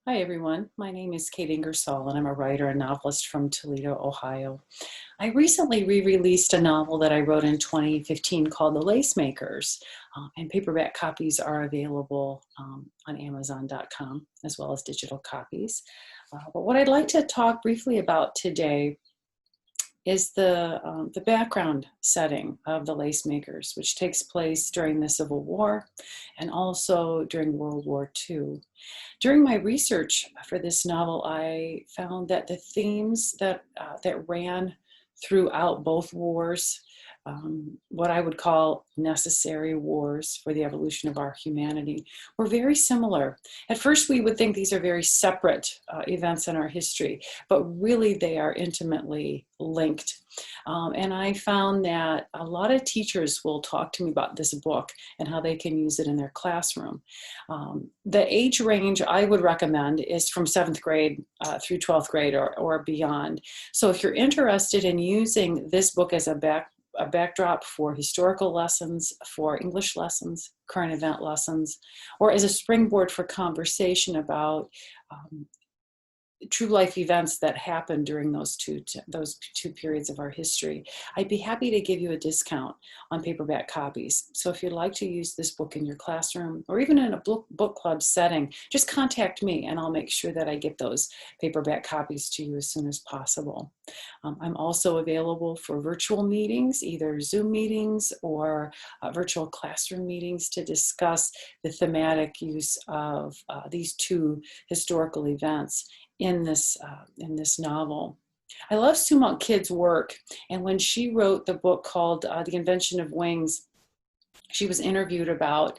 Hi everyone, my name is Kate Ingersoll and I'm a writer and novelist from Toledo, Ohio. I recently re-released a novel that I wrote in 2015 called The Lace Makers, and paperback copies are available on Amazon.com as well as digital copies. But what I'd like to talk briefly about today is the background setting of the Lace Makers, which takes place during the Civil War and also during World War II. During my research for this novel, I found that the themes that ran throughout both wars, what I would call necessary wars for the evolution of our humanity, were very similar. At first, we would think these are very separate events in our history, but really they are intimately linked. And I found that a lot of teachers will talk to me about this book and how they can use it in their classroom. The age range I would recommend is from 7th grade through 12th grade or beyond. So if you're interested in using this book as a backdrop for historical lessons, for English lessons, current event lessons, or as a springboard for conversation about true life events that happened during those two periods of our history, I'd be happy to give you a discount on paperback copies. So if you'd like to use this book in your classroom or even in a book club setting, just contact me and I'll make sure that I get those paperback copies to you as soon as possible. I'm also available for virtual meetings, either Zoom meetings or virtual classroom meetings, to discuss the thematic use of these two historical events in this novel. I love Sue Monk Kidd's work, and when she wrote the book called The Invention of Wings, she was interviewed about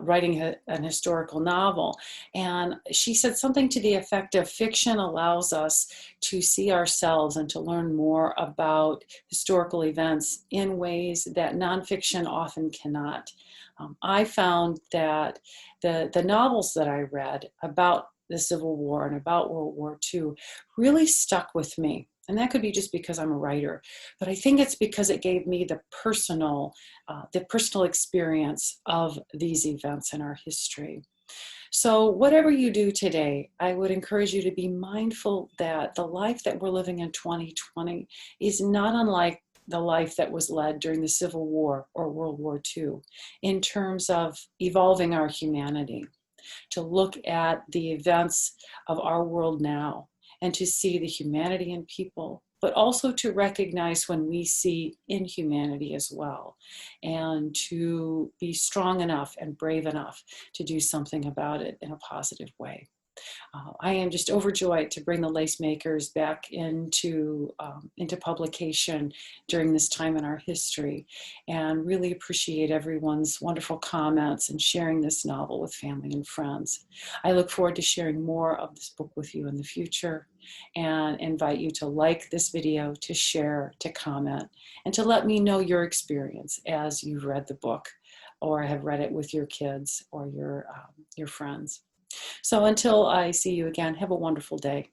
writing an historical novel, and she said something to the effect of, fiction allows us to see ourselves and to learn more about historical events in ways that nonfiction often cannot. I found that the novels that I read about the Civil War and about World War II really stuck with me. And that could be just because I'm a writer, but I think it's because it gave me the personal experience of these events in our history. So whatever you do today, I would encourage you to be mindful that the life that we're living in 2020 is not unlike the life that was led during the Civil War or World War II in terms of evolving our humanity, to look at the events of our world now and to see the humanity in people, but also to recognize when we see inhumanity as well, and to be strong enough and brave enough to do something about it in a positive way. I am just overjoyed to bring the Lace Makers back into publication during this time in our history, and really appreciate everyone's wonderful comments and sharing this novel with family and friends. I look forward to sharing more of this book with you in the future, and invite you to like this video, to share, to comment, and to let me know your experience as you've read the book or have read it with your kids or your friends. So until I see you again, have a wonderful day.